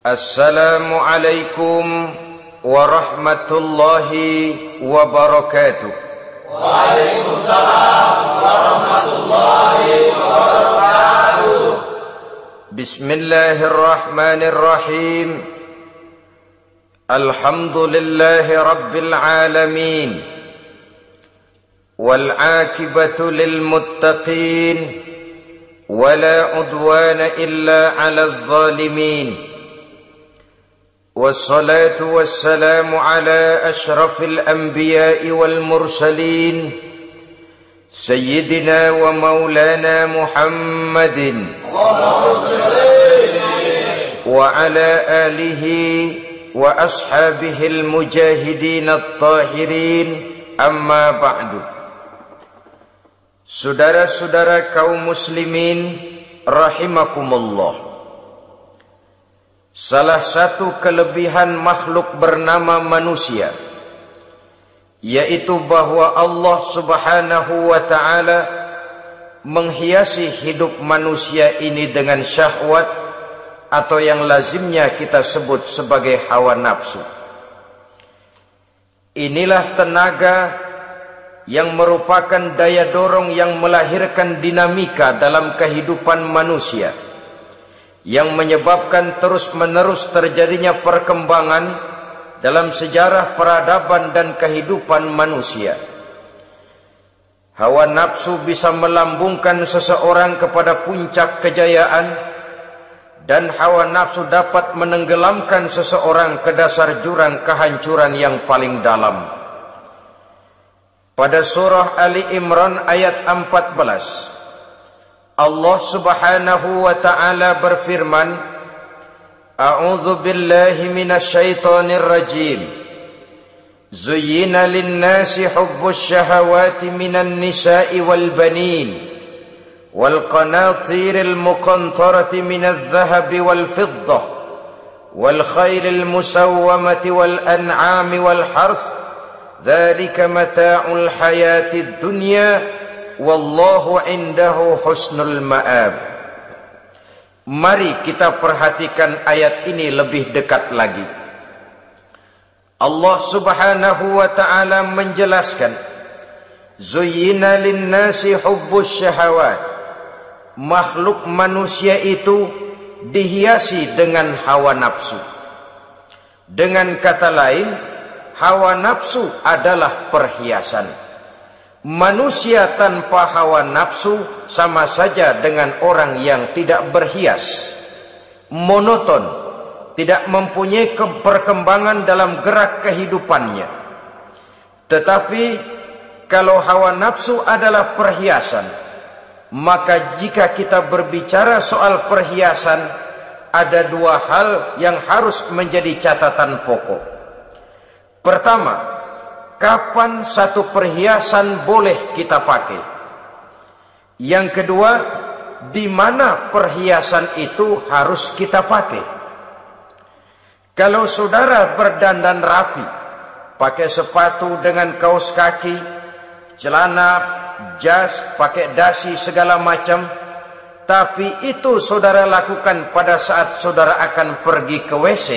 Assalamualaikum warahmatullahi wabarakatuh. Waalaikumsalam warahmatullahi wabarakatuh. Bismillahirrahmanirrahim. Alhamdulillahi rabbil alamin. Wal aqibatu lil muttaqin. Wala udwana illa 'alal zalimin. والصلاة والسلام على أشرف الأنبياء والمرسلين سيدنا ومولانا محمد وعلى آله وأصحابه المجاهدين الطاهرين أما بعد. Saudara-saudara kaum muslimin rahimakumullah. Salah satu kelebihan makhluk bernama manusia, yaitu bahwa Allah subhanahu wa ta'ala menghiasi hidup manusia ini dengan syahwat atau yang lazimnya kita sebut sebagai hawa nafsu. Inilah tenaga yang merupakan daya dorong yang melahirkan dinamika dalam kehidupan manusia, yang menyebabkan terus-menerus terjadinya perkembangan dalam sejarah peradaban dan kehidupan manusia. Hawa nafsu bisa melambungkan seseorang kepada puncak kejayaan, dan hawa nafsu dapat menenggelamkan seseorang ke dasar jurang kehancuran yang paling dalam. Pada surah Ali Imran ayat 14, Allah subhanahu wa ta'ala berfirman, A'udzu billahi minasyaitonir rajim. Zuyyina lin-nasi hubbus syahawati minan nisa'i wal banin wal qanatiril muqantarati minadh dhahabi wal fiddah wal khaylil musawwamati wal an'ami wal harth. Dzalika mata'ul hayatid dunya wallahu indahu husnul ma'ab. Mari kita perhatikan ayat ini lebih dekat lagi. Allah subhanahu wa ta'ala menjelaskan, Zuyyina linnasi hubbus syahawat. Makhluk manusia itu dihiasi dengan hawa nafsu. Dengan kata lain, hawa nafsu adalah perhiasan. Manusia tanpa hawa nafsu sama saja dengan orang yang tidak berhias, monoton, tidak mempunyai perkembangan dalam gerak kehidupannya. Tetapi kalau hawa nafsu adalah perhiasan, maka jika kita berbicara soal perhiasan, ada dua hal yang harus menjadi catatan pokok. Pertama, kapan satu perhiasan boleh kita pakai? Yang kedua, di mana perhiasan itu harus kita pakai? Kalau saudara berdandan rapi, pakai sepatu dengan kaos kaki, celana, jas, pakai dasi segala macam, tapi itu saudara lakukan pada saat saudara akan pergi ke WC,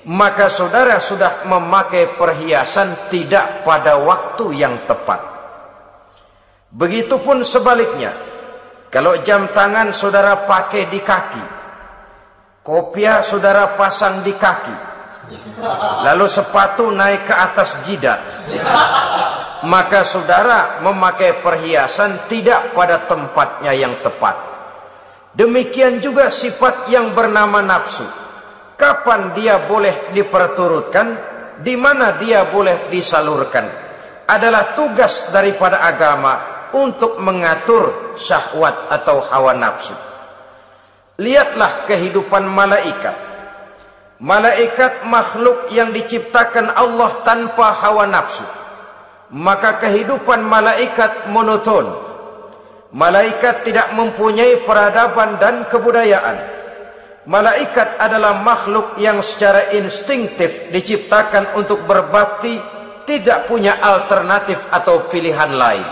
maka saudara sudah memakai perhiasan tidak pada waktu yang tepat. Begitupun sebaliknya, kalau jam tangan saudara pakai di kaki, kopiah saudara pasang di kaki, lalu sepatu naik ke atas jidat, maka saudara memakai perhiasan tidak pada tempatnya yang tepat. Demikian juga sifat yang bernama nafsu. Kapan dia boleh diperturutkan, di mana dia boleh disalurkan, adalah tugas daripada agama untuk mengatur syahwat atau hawa nafsu. Lihatlah kehidupan malaikat. Malaikat makhluk yang diciptakan Allah tanpa hawa nafsu. Maka kehidupan malaikat monoton. Malaikat tidak mempunyai peradaban dan kebudayaan. Malaikat adalah makhluk yang secara instinktif diciptakan untuk berbakti, tidak punya alternatif atau pilihan lain.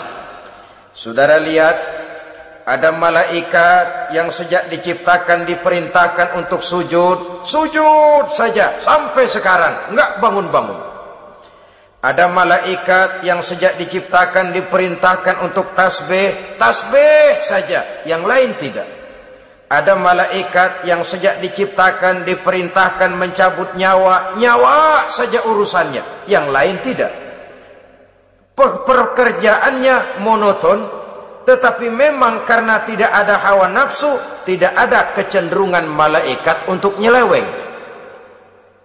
Saudara lihat, Ada malaikat yang sejak diciptakan diperintahkan untuk sujud, sujud saja sampai sekarang enggak bangun-bangun. Ada malaikat yang sejak diciptakan diperintahkan untuk tasbih, tasbih saja, yang lain tidak. Ada malaikat yang sejak diciptakan diperintahkan mencabut nyawa, nyawa saja urusannya, yang lain tidak. Pekerjaannya monoton. Tetapi memang karena tidak ada hawa nafsu, tidak ada kecenderungan malaikat untuk nyeleweng.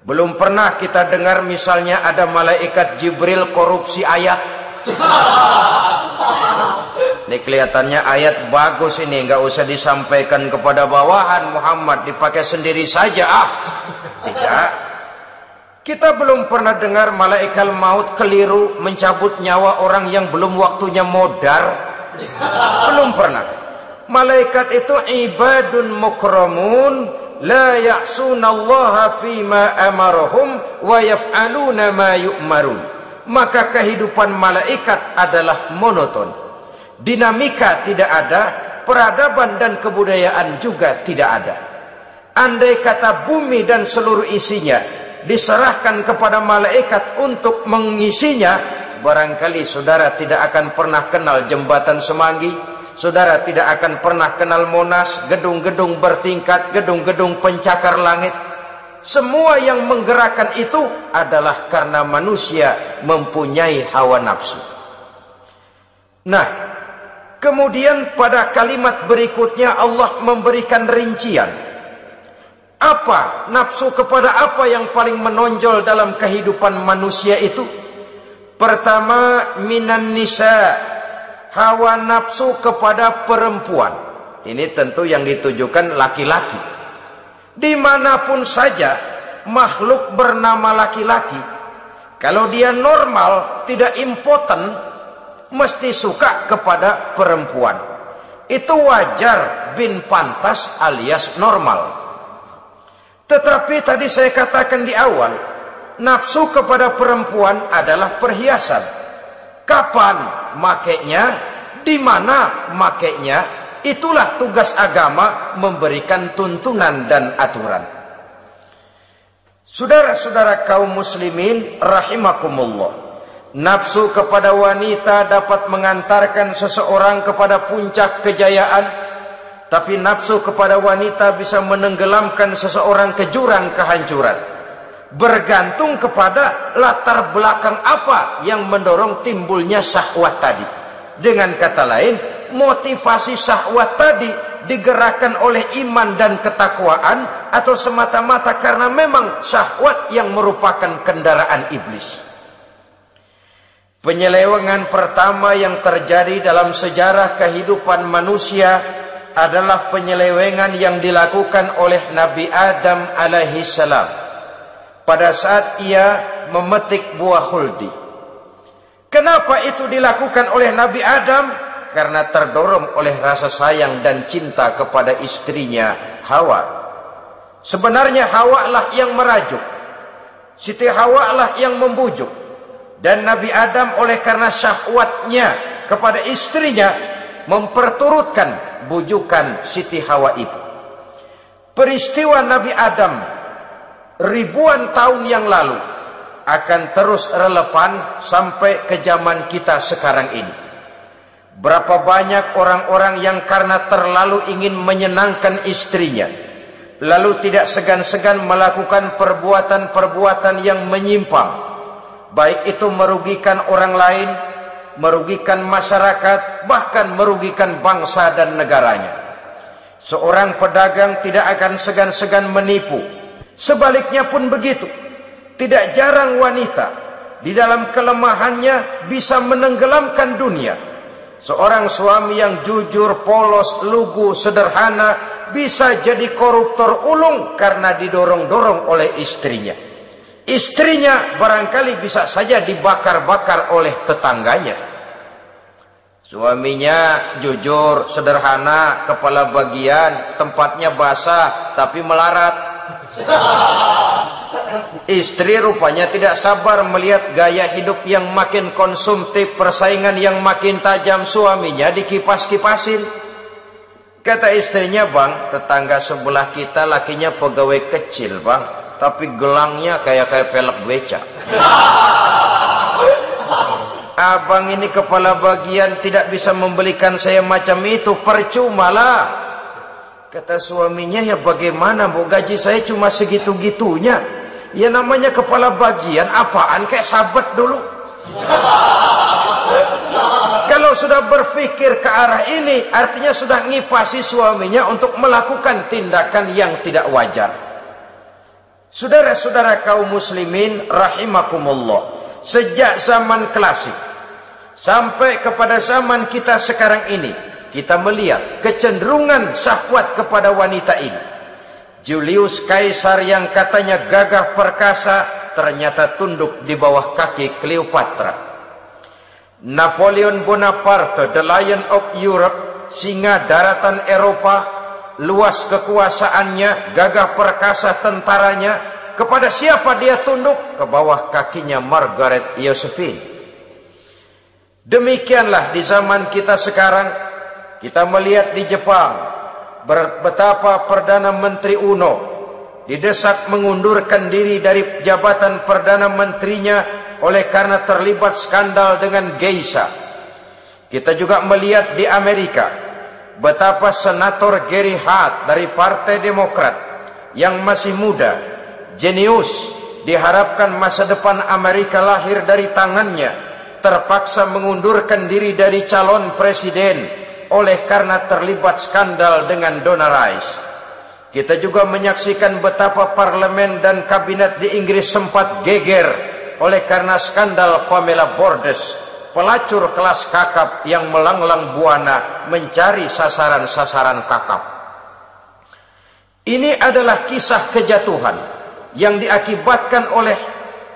Belum pernah kita dengar misalnya ada malaikat Jibril korupsi ayat. Ini kelihatannya ayat bagus ini, nggak usah disampaikan kepada bawahan Muhammad, dipakai sendiri saja. Tidak. Kita belum pernah dengar malaikat maut keliru mencabut nyawa orang yang belum waktunya modar. Belum pernah. Malaikat itu ibadun mukramun la ya'sunallaha fima amarahum wa yaf'aluna ma yu'marun. Maka kehidupan malaikat adalah monoton. Dinamika tidak ada, peradaban dan kebudayaan juga tidak ada. Andai kata bumi dan seluruh isinya diserahkan kepada malaikat untuk mengisinya, barangkali saudara tidak akan pernah kenal jembatan Semanggi, saudara tidak akan pernah kenal Monas, gedung-gedung bertingkat, gedung-gedung pencakar langit. Semua yang menggerakkan itu adalah karena manusia mempunyai hawa nafsu. Nah, kemudian pada kalimat berikutnya Allah memberikan rincian. Apa nafsu kepada apa yang paling menonjol dalam kehidupan manusia itu? Pertama, minan nisa, hawa nafsu kepada perempuan. Ini tentu yang ditujukan laki-laki. Dimanapun saja makhluk bernama laki-laki, kalau dia normal, tidak impoten, mesti suka kepada perempuan. Itu wajar, bin pantas alias normal. Tetapi tadi saya katakan di awal, nafsu kepada perempuan adalah perhiasan. Kapan makainya, di mana makainya, itulah tugas agama memberikan tuntunan dan aturan. Saudara-saudara kaum muslimin rahimakumullah, nafsu kepada wanita dapat mengantarkan seseorang kepada puncak kejayaan, tapi nafsu kepada wanita bisa menenggelamkan seseorang ke jurang kehancuran. Bergantung kepada latar belakang apa yang mendorong timbulnya syahwat tadi. Dengan kata lain, motivasi syahwat tadi digerakkan oleh iman dan ketakwaan, atau semata-mata karena memang syahwat yang merupakan kendaraan iblis. Penyelewengan pertama yang terjadi dalam sejarah kehidupan manusia adalah penyelewengan yang dilakukan oleh Nabi Adam alaihi salam pada saat ia memetik buah khuldi. Kenapa itu dilakukan oleh Nabi Adam? Karena terdorong oleh rasa sayang dan cinta kepada istrinya Hawa. Sebenarnya Hawa lah yang merajuk, Siti Hawa lah yang membujuk, dan Nabi Adam oleh karena syahwatnya kepada istrinya memperturutkan bujukan Siti Hawa itu. Peristiwa Nabi Adam ribuan tahun yang lalu akan terus relevan sampai ke zaman kita sekarang ini. Berapa banyak orang-orang yang karena terlalu ingin menyenangkan istrinya, lalu tidak segan-segan melakukan perbuatan-perbuatan yang menyimpang, baik itu merugikan orang lain, merugikan masyarakat, bahkan merugikan bangsa dan negaranya. Seorang pedagang tidak akan segan-segan menipu. Sebaliknya pun begitu. Tidak jarang wanita di dalam kelemahannya bisa menenggelamkan dunia. Seorang suami yang jujur, polos, lugu, sederhana bisa jadi koruptor ulung karena didorong-dorong oleh istrinya. Istrinya barangkali bisa saja dibakar-bakar oleh tetangganya. Suaminya jujur, sederhana, kepala bagian, tempatnya basah tapi melarat. Istri rupanya tidak sabar melihat gaya hidup yang makin konsumtif, persaingan yang makin tajam. Suaminya dikipas-kipasin. Kata istrinya, bang, tetangga sebelah kita lakinya pegawai kecil, bang, tapi gelangnya kayak pelek beca. Abang ini kepala bagian tidak bisa membelikan saya macam itu, percuma lah. Kata suaminya, ya bagaimana bu, gaji saya cuma segitu-gitunya. Ya namanya kepala bagian, apaan, kayak sahabat dulu. Kalau sudah berpikir ke arah ini, artinya sudah ngipasi suaminya untuk melakukan tindakan yang tidak wajar. Saudara-saudara kaum muslimin rahimakumullah, sejak zaman klasik sampai kepada zaman kita sekarang ini, kita melihat kecenderungan syahwat kepada wanita ini. Julius Kaisar yang katanya gagah perkasa ternyata tunduk di bawah kaki Cleopatra. Napoleon Bonaparte, the Lion of Europe, singa daratan Eropa, luas kekuasaannya, gagah perkasa tentaranya, kepada siapa dia tunduk? Ke bawah kakinya Margaret Josephine. Demikianlah di zaman kita sekarang, kita melihat di Jepang betapa Perdana Menteri Uno didesak mengundurkan diri dari jabatan Perdana Menterinya oleh karena terlibat skandal dengan geisha. Kita juga melihat di Amerika betapa Senator Gary Hart dari Partai Demokrat yang masih muda, jenius, diharapkan masa depan Amerika lahir dari tangannya, terpaksa mengundurkan diri dari calon presiden oleh karena terlibat skandal dengan Donna Rice. Kita juga menyaksikan betapa parlemen dan kabinet di Inggris sempat geger oleh karena skandal Pamela Bordes, pelacur kelas kakap yang melanglang buana mencari sasaran-sasaran kakap. Ini adalah kisah kejatuhan yang diakibatkan oleh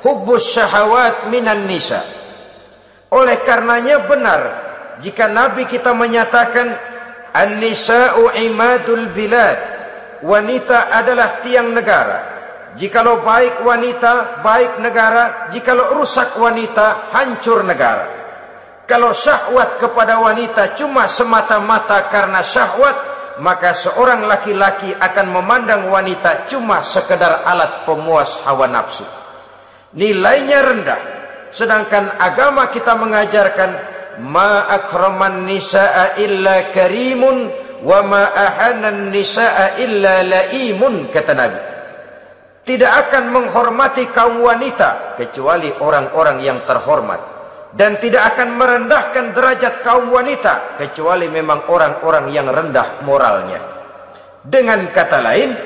hubbus syahawat minan nisa. Oleh karenanya benar jika Nabi kita menyatakan an-nisa'u imadul bilad, wanita adalah tiang negara. Jikalau baik wanita, baik negara. Jikalau rusak wanita, hancur negara. Kalau syahwat kepada wanita cuma semata-mata karena syahwat, maka seorang laki-laki akan memandang wanita cuma sekedar alat pemuas hawa nafsu. Nilainya rendah. Sedangkan agama kita mengajarkan ma akraman nisaa illa karimun wa ma ahanan nisaa illa laimun, kata Nabi. Tidak akan menghormati kaum wanita kecuali orang-orang yang terhormat, dan tidak akan merendahkan derajat kaum wanita kecuali memang orang-orang yang rendah moralnya. Dengan kata lain,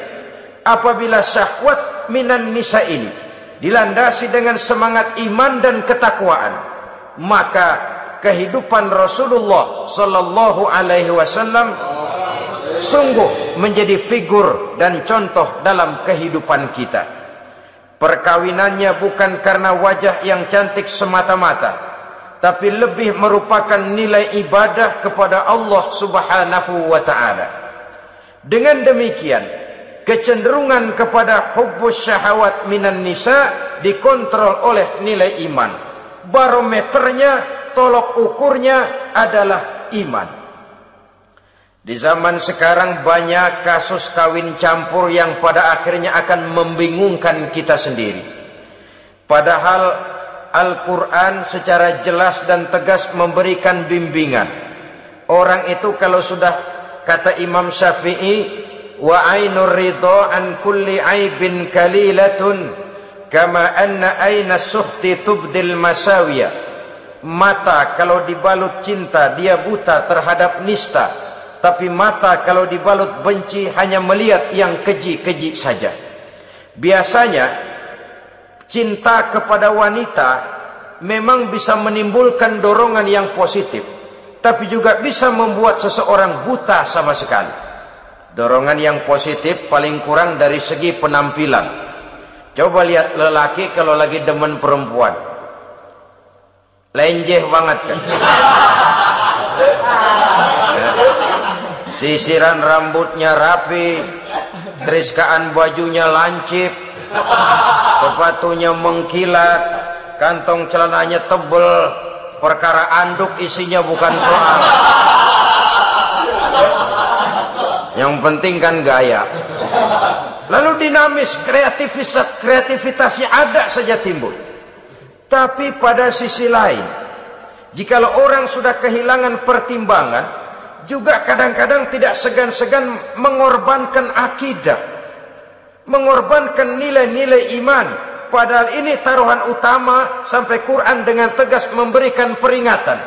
apabila syahwat minan nisa ini dilandasi dengan semangat iman dan ketakwaan, maka kehidupan Rasulullah sallallahu alaihi wasallam sungguh menjadi figur dan contoh dalam kehidupan kita. Perkawinannya bukan karena wajah yang cantik semata-mata, tapi lebih merupakan nilai ibadah kepada Allah Subhanahu wa ta'ala. Dengan demikian, kecenderungan kepada hubbus syahawat minan nisa dikontrol oleh nilai iman. Barometernya, tolok ukurnya adalah iman. Di zaman sekarang banyak kasus kawin campur yang pada akhirnya akan membingungkan kita sendiri. Padahal Al-Quran secara jelas dan tegas memberikan bimbingan. Orang itu kalau sudah, kata Imam Syafi'i, wa ainur ridha an kulli aibin kalilatun kama anna aina suhti tubdil masawiya. Mata kalau dibalut cinta dia buta terhadap nista, tapi mata kalau dibalut benci hanya melihat yang keji-keji saja. Biasanya cinta kepada wanita memang bisa menimbulkan dorongan yang positif, tapi juga bisa membuat seseorang buta sama sekali. Dorongan yang positif paling kurang dari segi penampilan. Coba lihat lelaki kalau lagi demen perempuan, lenjeh banget kan. Sisiran rambutnya rapi, teriskaan bajunya lancip, sepatunya mengkilat, kantong celananya tebel, perkara anduk isinya bukan soal. yang penting kan gaya. Lalu dinamis, kreativitasnya ada saja timbul. Tapi pada sisi lain, jikalau orang sudah kehilangan pertimbangan, juga kadang-kadang tidak segan-segan mengorbankan akidah, mengorbankan nilai-nilai iman. Padahal ini taruhan utama, sampai Quran dengan tegas memberikan peringatan.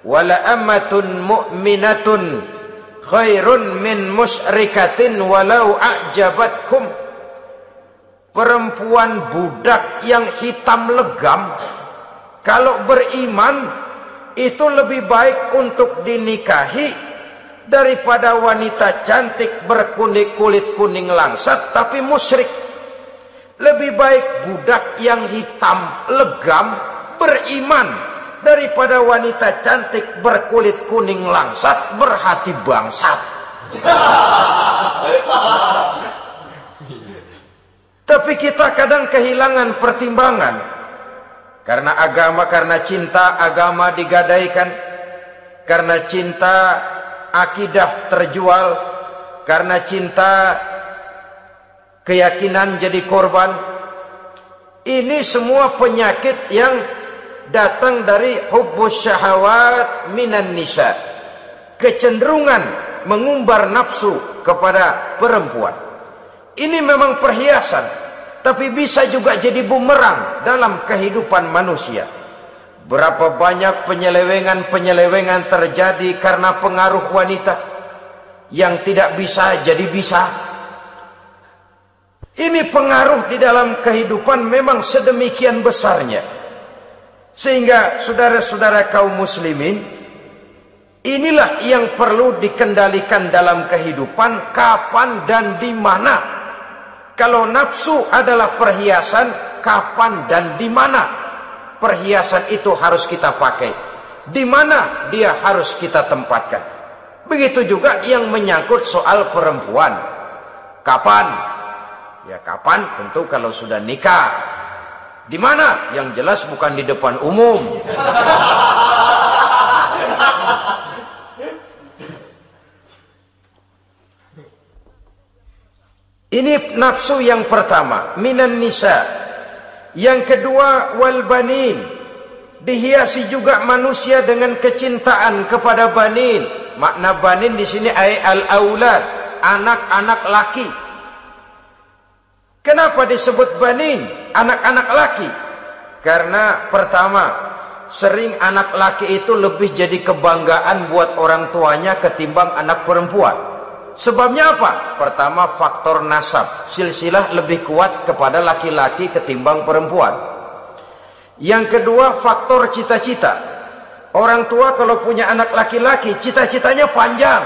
Wala ammatun mu'minatun khairun min musyrikatin walau a'jabatkum. Perempuan budak yang hitam legam, kalau beriman itu lebih baik untuk dinikahi daripada wanita cantik kulit kuning langsat tapi musyrik. Lebih baik budak yang hitam legam beriman daripada wanita cantik berkulit kuning langsat berhati bangsat. Tapi kita kadang kehilangan pertimbangan karena agama, karena cinta agama digadaikan, karena cinta akidah terjual, karena cinta keyakinan jadi korban. Ini semua penyakit yang datang dari hubbus syahawat minan nisa, kecenderungan mengumbar nafsu kepada perempuan. Ini memang perhiasan, tapi bisa juga jadi bumerang dalam kehidupan manusia. Berapa banyak penyelewengan terjadi karena pengaruh wanita yang tidak bisa jadi bisa. Ini pengaruh di dalam kehidupan memang sedemikian besarnya, sehingga saudara-saudara kaum muslimin, inilah yang perlu dikendalikan dalam kehidupan, kapan dan di mana. Kalau nafsu adalah perhiasan, kapan dan di mana perhiasan itu harus kita pakai, di mana dia harus kita tempatkan. Begitu juga yang menyangkut soal perempuan. Kapan? Ya kapan? Tentu kalau sudah nikah. Di mana? Yang jelas bukan di depan umum. Ini nafsu yang pertama, minan nisa. Yang kedua, wal banin. Dihiasi juga manusia dengan kecintaan kepada banin. Makna banin di sini al aulad, anak-anak laki. Kenapa disebut banin, anak-anak laki? Karena pertama, sering anak laki itu lebih jadi kebanggaan buat orang tuanya ketimbang anak perempuan. Sebabnya apa? Pertama, faktor nasab, silsilah lebih kuat kepada laki-laki ketimbang perempuan. Yang kedua, faktor cita-cita. Orang tua kalau punya anak laki-laki, cita-citanya panjang.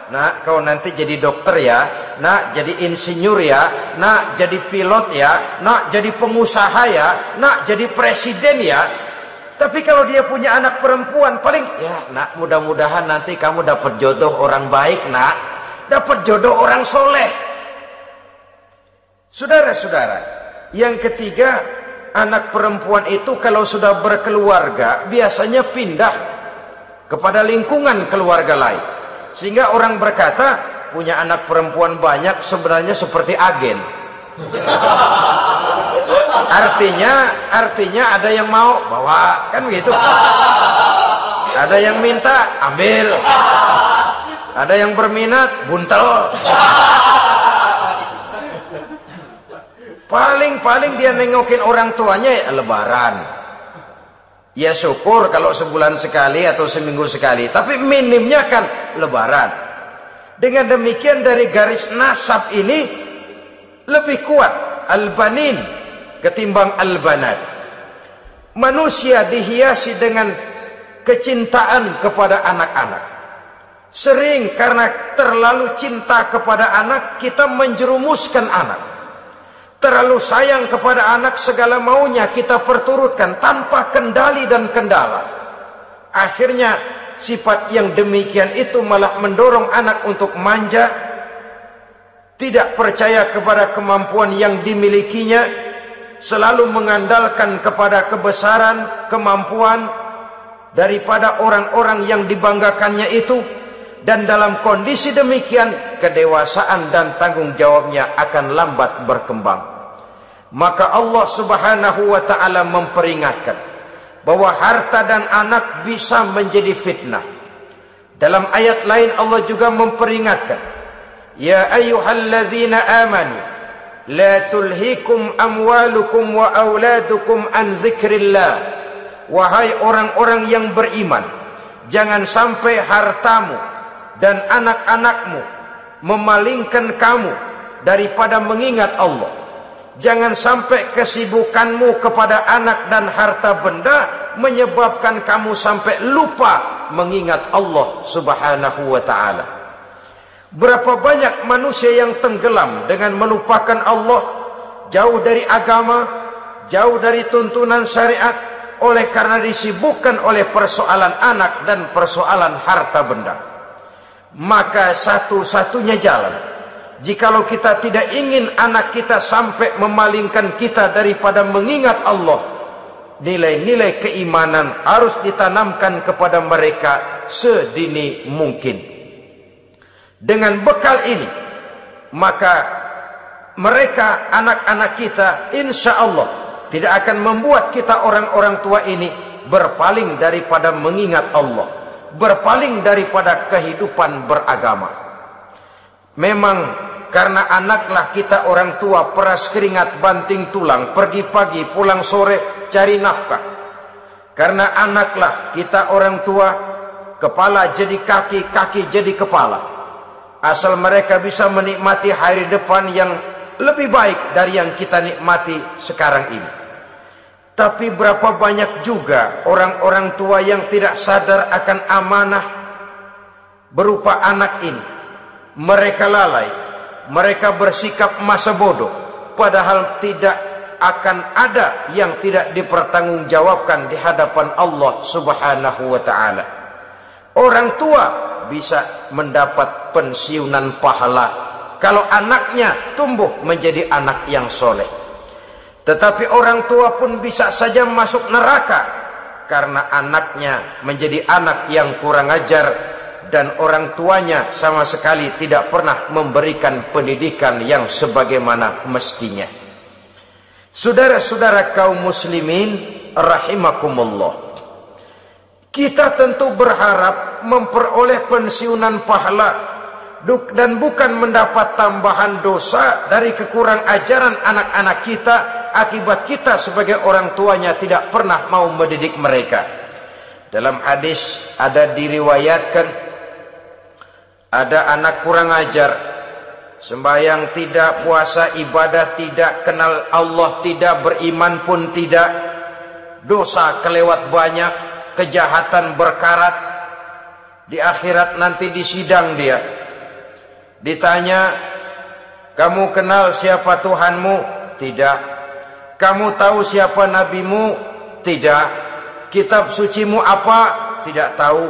Nak, kau nanti jadi dokter ya, nak jadi insinyur ya, nak jadi pilot ya, nak jadi pengusaha ya, nak jadi presiden ya. Tapi kalau dia punya anak perempuan, paling ya nak, mudah-mudahan nanti kamu dapat jodoh orang baik nak, dapat jodoh orang soleh. Saudara-saudara, yang ketiga, anak perempuan itu kalau sudah berkeluarga biasanya pindah kepada lingkungan keluarga lain. Sehingga orang berkata punya anak perempuan banyak sebenarnya seperti agen. Artinya ada yang mau bawa, kan begitu. Ada yang minta ambil, ada yang berminat buntel. Paling dia nengokin orang tuanya ya lebaran. Ya syukur kalau sebulan sekali atau seminggu sekali, tapi minimnya kan lebaran. Dengan demikian dari garis nasab ini lebih kuat al-banin ketimbang al-banat. Manusia dihiasi dengan kecintaan kepada anak-anak. Sering karena terlalu cinta kepada anak, kita menjerumuskan anak. Terlalu sayang kepada anak, segala maunya kita perturutkan tanpa kendali dan kendala. Akhirnya sifat yang demikian itu malah mendorong anak untuk manja, tidak percaya kepada kemampuan yang dimilikinya, selalu mengandalkan kepada kebesaran, kemampuan daripada orang-orang yang dibanggakannya itu. Dan dalam kondisi demikian kedewasaan dan tanggung jawabnya akan lambat berkembang. Maka Allah Subhanahu wa ta'ala memperingatkan bahwa harta dan anak bisa menjadi fitnah. Dalam ayat lain Allah juga memperingatkan, ya ayyuhalladzina amanu la tulhikum amwalukum wa auladukum an dzikrillah. Wahai orang-orang yang beriman, jangan sampai hartamu dan anak-anakmu memalingkan kamu daripada mengingat Allah. Jangan sampai kesibukanmu kepada anak dan harta benda menyebabkan kamu sampai lupa mengingat Allah Subhanahu wa ta'ala. Berapa banyak manusia yang tenggelam dengan melupakan Allah, jauh dari agama, jauh dari tuntunan syariat, oleh karena disibukkan oleh persoalan anak dan persoalan harta benda. Maka satu-satunya jalan, jikalau kita tidak ingin anak kita sampai memalingkan kita daripada mengingat Allah, nilai-nilai keimanan harus ditanamkan kepada mereka sedini mungkin. Dengan bekal ini, maka mereka, anak-anak kita, insya Allah tidak akan membuat kita orang-orang tua ini berpaling daripada mengingat Allah, berpaling daripada kehidupan beragama. Memang karena anaklah kita orang tua peras keringat banting tulang, pergi pagi pulang sore cari nafkah. Karena anaklah kita orang tua, kepala jadi kaki, kaki jadi kepala. Asal mereka bisa menikmati hari depan yang lebih baik dari yang kita nikmati sekarang ini. Tapi berapa banyak juga orang-orang tua yang tidak sadar akan amanah berupa anak ini. Mereka lalai, mereka bersikap masa bodoh, padahal tidak akan ada yang tidak dipertanggungjawabkan di hadapan Allah Subhanahu wa ta'ala. Orang tua bisa mendapat pensiunan pahala kalau anaknya tumbuh menjadi anak yang soleh. Tetapi orang tua pun bisa saja masuk neraka karena anaknya menjadi anak yang kurang ajar dan orang tuanya sama sekali tidak pernah memberikan pendidikan yang sebagaimana mestinya. Saudara-saudara kaum muslimin rahimakumullah, kita tentu berharap memperoleh pensiunan pahala dan bukan mendapat tambahan dosa dari kekurang ajaran anak-anak kita akibat kita sebagai orang tuanya tidak pernah mau mendidik mereka. Dalam hadis ada diriwayatkan, ada anak kurang ajar, sembahyang tidak, puasa ibadah tidak, kenal Allah tidak, beriman pun tidak, dosa kelewat banyak, kejahatan berkarat. Di akhirat nanti disidang dia, ditanya, kamu kenal siapa Tuhanmu? Tidak. Kamu tahu siapa nabimu? Tidak. Kitab sucimu apa? Tidak tahu.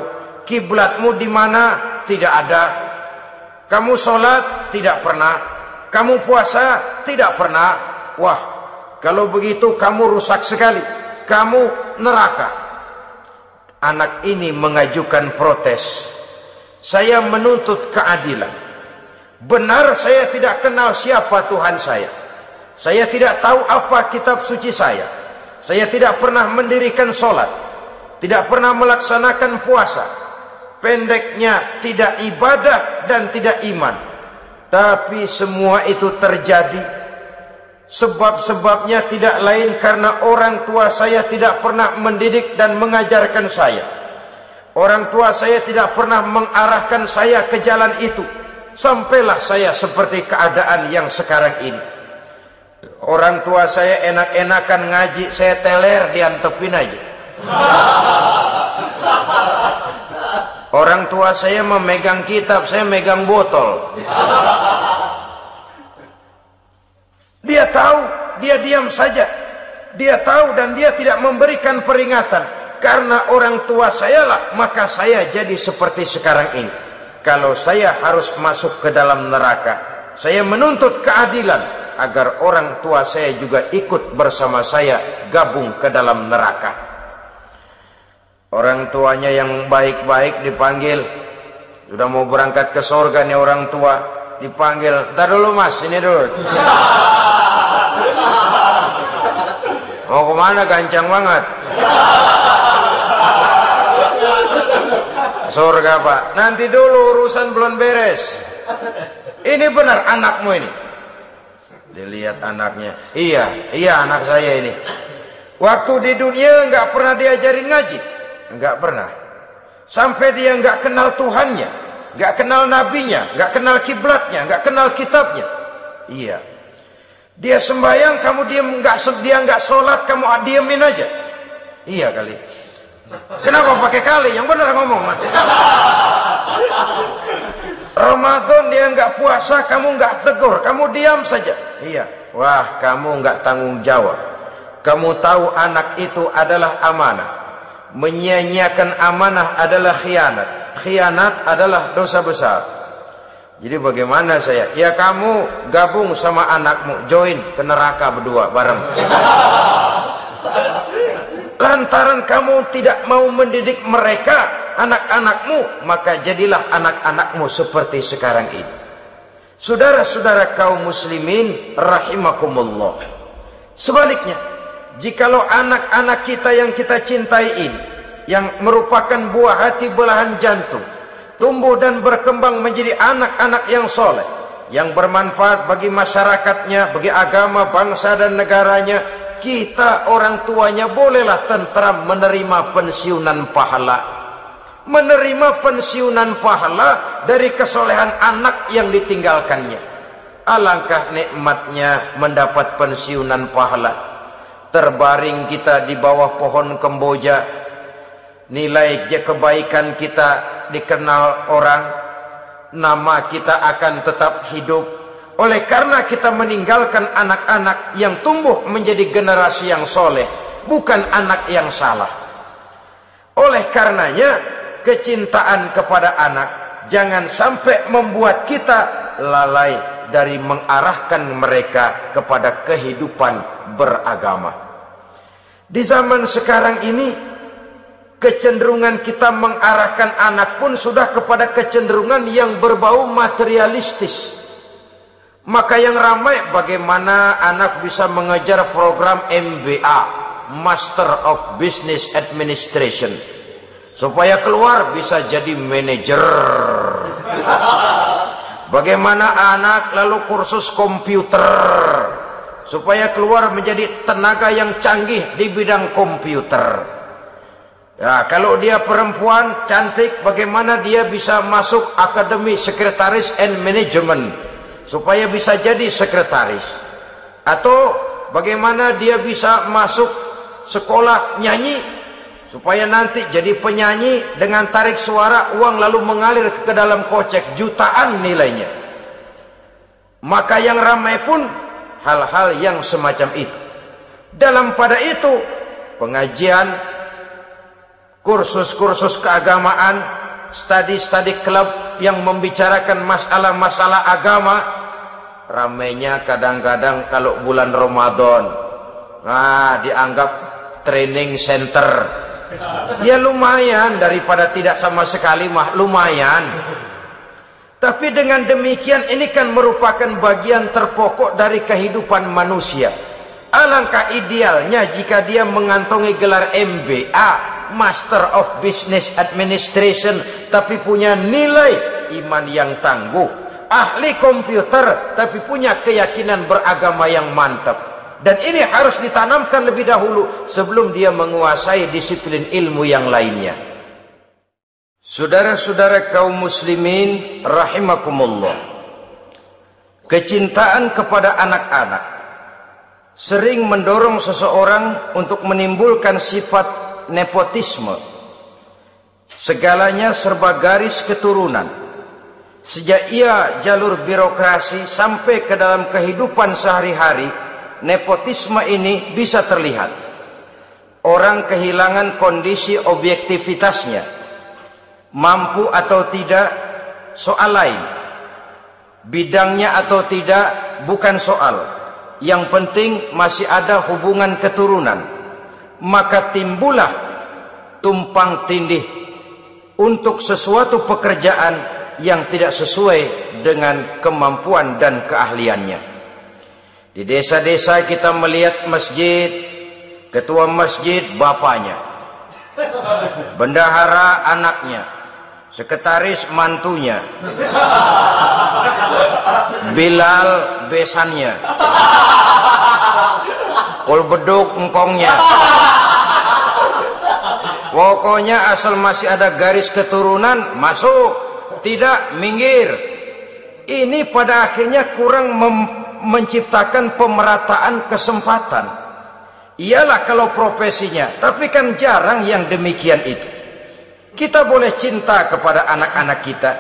Kiblatmu di mana? Tidak ada. Kamu sholat? Tidak pernah. Kamu puasa? Tidak pernah. Wah, kalau begitu kamu rusak sekali, kamu neraka. Anak ini mengajukan protes. Saya menuntut keadilan. Benar saya tidak kenal siapa Tuhan saya. Saya tidak tahu apa kitab suci saya. Saya tidak pernah mendirikan sholat, tidak pernah melaksanakan puasa. Pendeknya tidak ibadah dan tidak iman. Tapi semua itu terjadi, sebab-sebabnya tidak lain karena orang tua saya tidak pernah mendidik dan mengajarkan saya. Orang tua saya tidak pernah mengarahkan saya ke jalan itu. Sampailah saya seperti keadaan yang sekarang ini. Orang tua saya enak-enakan ngaji, saya teler diantepin aja. Orang tua saya memegang kitab, saya megang botol. Dia tahu, dia diam saja. Dia tahu dan dia tidak memberikan peringatan. Karena orang tua saya lah, maka saya jadi seperti sekarang ini. Kalau saya harus masuk ke dalam neraka, saya menuntut keadilan agar orang tua saya juga ikut bersama saya gabung ke dalam neraka. Orang tuanya yang baik-baik dipanggil, sudah mau berangkat ke sorga nih orang tua. dipanggil, "Ntar dulu Mas, ini dulu." Mau kemana, gancang banget? Surga Pak. Nanti dulu, urusan belum beres. Ini benar anakmu ini? Dilihat anaknya. Iya anak saya ini. Waktu di dunia nggak pernah diajarin ngaji, nggak pernah. Sampai dia nggak kenal Tuhannya, nggak kenal nabinya, nggak kenal kiblatnya, nggak kenal kitabnya. Iya. Dia sembahyang, kamu dia nggak sholat, kamu diemin aja. Iya kali. Kenapa pakai kali? Yang benar ngomong Mas. Ramadan dia nggak puasa, kamu nggak tegur, kamu diam saja. Iya. Wah, kamu nggak tanggung jawab. Kamu tahu anak itu adalah amanah. Menyia-nyiakan amanah adalah khianat. Khianat adalah dosa besar. Jadi bagaimana saya? Ya kamu gabung sama anakmu, join ke neraka berdua bareng. Lantaran kamu tidak mau mendidik mereka, anak-anakmu, maka jadilah anak-anakmu seperti sekarang ini. Saudara-saudara kaum muslimin rahimakumullah. Sebaliknya, jikalau anak-anak kita yang kita cintai ini, yang merupakan buah hati belahan jantung, tumbuh dan berkembang menjadi anak-anak yang soleh, yang bermanfaat bagi masyarakatnya, bagi agama, bangsa dan negaranya, kita orang tuanya bolehlah tentram menerima pensiunan pahala. Menerima pensiunan pahala dari kesolehan anak yang ditinggalkannya. Alangkah nikmatnya mendapat pensiunan pahala. Terbaring kita di bawah pohon kemboja, nilai kebaikan kita dikenal orang, nama kita akan tetap hidup. Oleh karena kita meninggalkan anak-anak yang tumbuh menjadi generasi yang soleh, bukan anak yang salah. Oleh karenanya, kecintaan kepada anak jangan sampai membuat kita lalai dari mengarahkan mereka kepada kehidupan beragama. Di zaman sekarang ini, kecenderungan kita mengarahkan anak pun sudah kepada kecenderungan yang berbau materialistis. Maka yang ramai bagaimana anak bisa mengejar program MBA, Master of Business Administration, supaya keluar bisa jadi manajer. Bagaimana anak lalu kursus komputer, supaya keluar menjadi tenaga yang canggih di bidang komputer. Ya, kalau dia perempuan cantik, bagaimana dia bisa masuk Akademi Sekretaris and Management, supaya bisa jadi sekretaris. Atau bagaimana dia bisa masuk sekolah nyanyi, supaya nanti jadi penyanyi dengan tarik suara, uang lalu mengalir ke dalam kocek jutaan nilainya. Maka yang ramai pun hal-hal yang semacam itu. Dalam pada itu, pengajian, kursus-kursus keagamaan, studi-studi klub yang membicarakan masalah-masalah agama, ramainya kadang-kadang kalau bulan Ramadan, dianggap training center. Ya lumayan, daripada tidak sama sekali mah lumayan. Tapi dengan demikian ini kan merupakan bagian terpokok dari kehidupan manusia. Alangkah idealnya jika dia mengantongi gelar MBA, Master of Business Administration, tapi punya nilai iman yang tangguh, ahli komputer tapi punya keyakinan beragama yang mantap. Dan ini harus ditanamkan lebih dahulu sebelum dia menguasai disiplin ilmu yang lainnya. Saudara-saudara kaum muslimin rahimakumullah, kecintaan kepada anak-anak sering mendorong seseorang untuk menimbulkan sifat nepotisme. Segalanya serba garis keturunan. Sejak ia jalur birokrasi sampai ke dalam kehidupan sehari-hari, nepotisme ini bisa terlihat. Orang kehilangan kondisi objektivitasnya. Mampu atau tidak soal lain. Bidangnya atau tidak bukan soal. Yang penting masih ada hubungan keturunan. Maka timbullah tumpang tindih untuk sesuatu pekerjaan yang tidak sesuai dengan kemampuan dan keahliannya. Di desa-desa kita melihat masjid, ketua masjid bapaknya, bendahara anaknya, sekretaris mantunya, Bilal besannya, kolbeduk engkongnya. Pokoknya asal masih ada garis keturunan masuk, tidak minggir. Ini pada akhirnya kurang menciptakan pemerataan kesempatan. Iyalah kalau profesinya, tapi kan jarang yang demikian itu. Kita boleh cinta kepada anak-anak kita,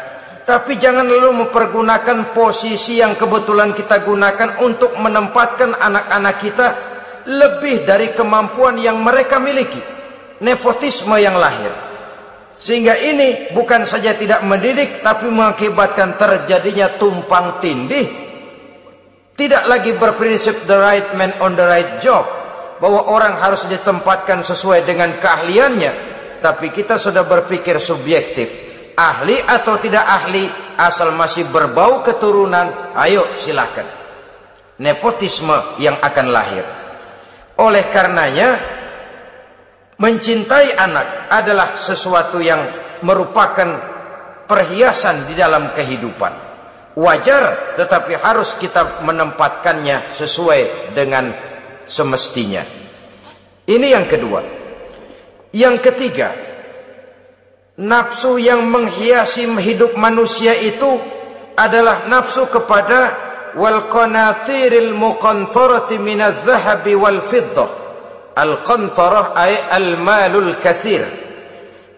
tapi jangan lalu mempergunakan posisi yang kebetulan kita gunakan untuk menempatkan anak-anak kita lebih dari kemampuan yang mereka miliki. Nepotisme yang lahir, sehingga ini bukan saja tidak mendidik, tapi mengakibatkan terjadinya tumpang tindih. Tidak lagi berprinsip the right man on the right job, bahwa orang harus ditempatkan sesuai dengan keahliannya, tapi kita sudah berpikir subjektif, ahli atau tidak ahli, asal masih berbau keturunan, ayo silakan. Nepotisme yang akan lahir. Oleh karenanya, mencintai anak adalah sesuatu yang merupakan perhiasan di dalam kehidupan. Wajar, tetapi harus kita menempatkannya sesuai dengan semestinya. Ini yang kedua. Yang ketiga, nafsu yang menghiasi hidup manusia itu adalah nafsu kepada wal qanatiril muqantarati minadz zahabi wal fiddah. Al-qantarah ay al-malul katsir.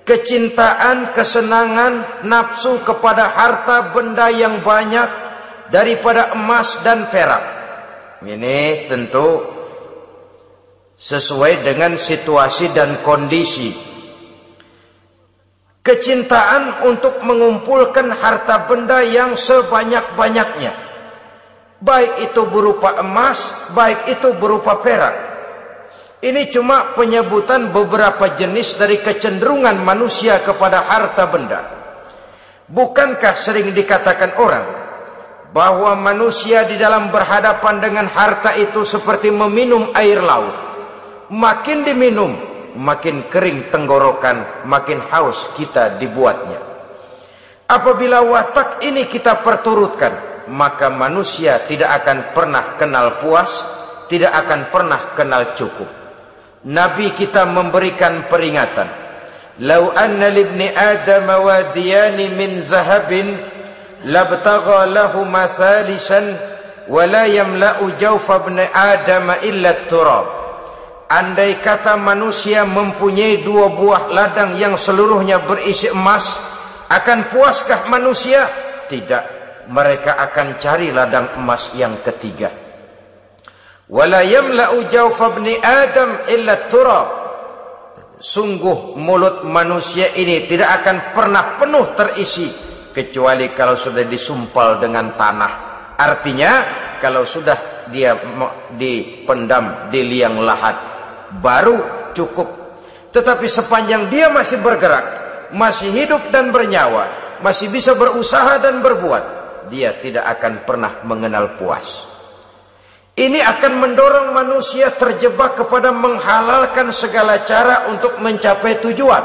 Kecintaan, kesenangan, nafsu kepada harta benda yang banyak daripada emas dan perak. Ini tentu sesuai dengan situasi dan kondisi. Kecintaan untuk mengumpulkan harta benda yang sebanyak-banyaknya, baik itu berupa emas, baik itu berupa perak. Ini cuma penyebutan beberapa jenis dari kecenderungan manusia kepada harta benda. Bukankah sering dikatakan orang bahwa manusia di dalam berhadapan dengan harta itu seperti meminum air laut. Makin diminum, makin kering tenggorokan, makin haus kita dibuatnya. Apabila watak ini kita perturutkan, maka manusia tidak akan pernah kenal puas, tidak akan pernah kenal cukup. Nabi kita memberikan peringatan, "Lau anna libni Adam wadiyani min zahabin labtagha lahu mathalisan wa la yamla'u jawfa ibni Adam illa turab." Andai kata manusia mempunyai dua buah ladang yang seluruhnya berisi emas, akan puaskah manusia? Tidak, mereka akan cari ladang emas yang ketiga. Wala yamla'u jawfa ibni Adam illa turab. Sungguh mulut manusia ini tidak akan pernah penuh terisi kecuali kalau sudah disumpal dengan tanah. Artinya kalau sudah dia dipendam di liang lahat baru cukup. Tetapi sepanjang dia masih bergerak, masih hidup dan bernyawa, masih bisa berusaha dan berbuat, dia tidak akan pernah mengenal puas. Ini akan mendorong manusia terjebak kepada menghalalkan segala cara untuk mencapai tujuan.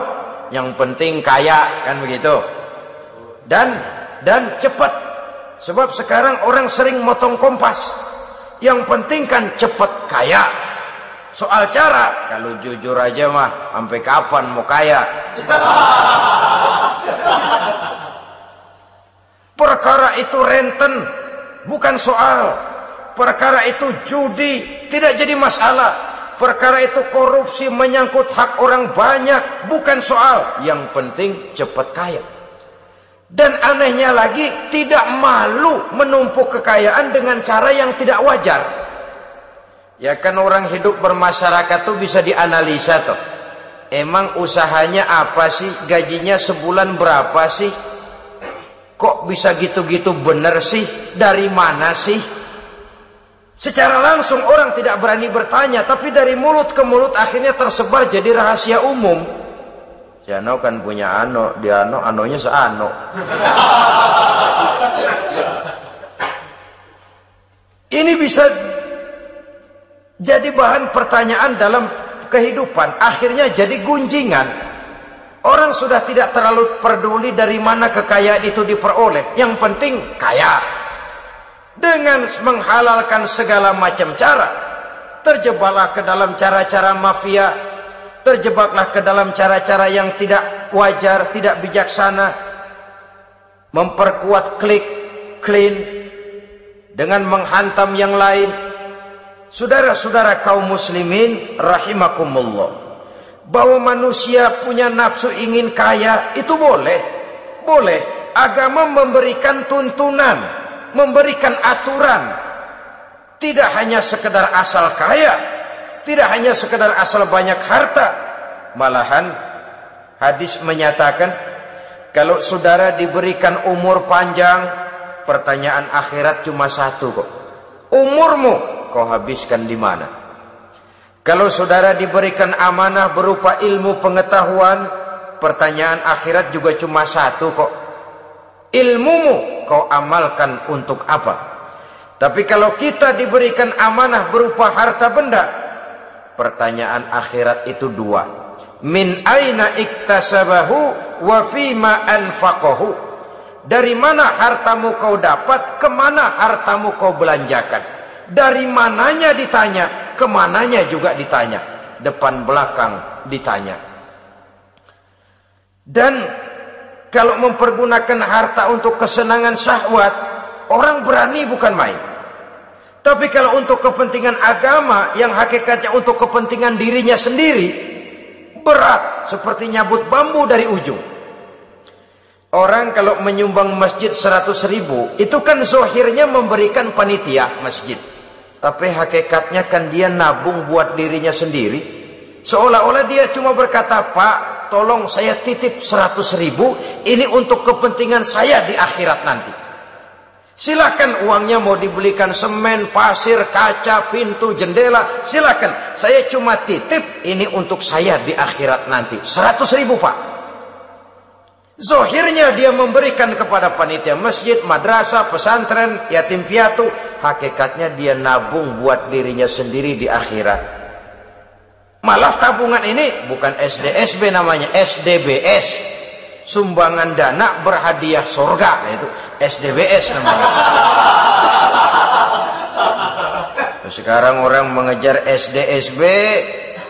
Yang penting kaya, kan begitu. Dan cepat. Sebab sekarang orang sering motong kompas. Yang penting kan cepat kaya. Soal cara, kalau jujur aja mah, sampai kapan mau kaya? Perkara itu renten, bukan soal. Perkara itu judi, tidak jadi masalah. Perkara itu korupsi menyangkut hak orang banyak, bukan soal. Yang penting cepat kaya. Dan anehnya lagi, tidak malu menumpuk kekayaan dengan cara yang tidak wajar. Ya kan orang hidup bermasyarakat tuh bisa dianalisa tuh. Emang usahanya apa sih? Gajinya sebulan berapa sih? Kok bisa gitu-gitu bener sih? Dari mana sih? Secara langsung orang tidak berani bertanya, tapi dari mulut ke mulut akhirnya tersebar jadi rahasia umum. Si Ano kan punya ano, dia anonya seano. Ini bisa jadi bahan pertanyaan dalam kehidupan, akhirnya jadi gunjingan. Orang sudah tidak terlalu peduli dari mana kekayaan itu diperoleh, yang penting kaya. Dengan menghalalkan segala macam cara, terjebaklah ke dalam cara-cara mafia, terjebaklah ke dalam cara-cara yang tidak wajar, tidak bijaksana, memperkuat klik, clean, dengan menghantam yang lain. Saudara-saudara kaum muslimin rahimakumullah, bahwa manusia punya nafsu ingin kaya itu boleh. Agama memberikan tuntunan, memberikan aturan. Tidak hanya sekedar asal kaya, tidak hanya sekedar asal banyak harta. Malahan hadis menyatakan, kalau saudara diberikan umur panjang, pertanyaan akhirat cuma satu kok. Umurmu kau habiskan di mana? Kalau saudara diberikan amanah berupa ilmu pengetahuan, pertanyaan akhirat juga cuma satu kok. Ilmumu kau amalkan untuk apa? Tapi kalau kita diberikan amanah berupa harta benda, pertanyaan akhirat itu dua. Min aina iktasabahu wa fima anfaqahu. Dari mana hartamu kau dapat, kemana hartamu kau belanjakan. Dari mananya ditanya, kemananya juga ditanya, depan belakang ditanya. Dan kalau mempergunakan harta untuk kesenangan syahwat, orang berani bukan main. Tapi kalau untuk kepentingan agama, yang hakikatnya untuk kepentingan dirinya sendiri, berat seperti nyabut bambu dari ujung. Orang kalau menyumbang masjid 100.000, itu kan zohirnya memberikan panitia masjid, tapi hakikatnya kan dia nabung buat dirinya sendiri. Seolah-olah dia cuma berkata, Pak, tolong saya titip 100.000, ini untuk kepentingan saya di akhirat nanti. Silahkan uangnya mau dibelikan semen, pasir, kaca, pintu, jendela, silahkan. Saya cuma titip, ini untuk saya di akhirat nanti. 100.000 Pak. Zohirnya dia memberikan kepada panitia masjid, madrasah, pesantren, yatim piatu. Hakikatnya dia nabung buat dirinya sendiri di akhirat. Malah tabungan ini bukan SDSB namanya, SDBS. Sumbangan dana berhadiah surga, itu SDBS namanya. Sekarang orang mengejar SDSB,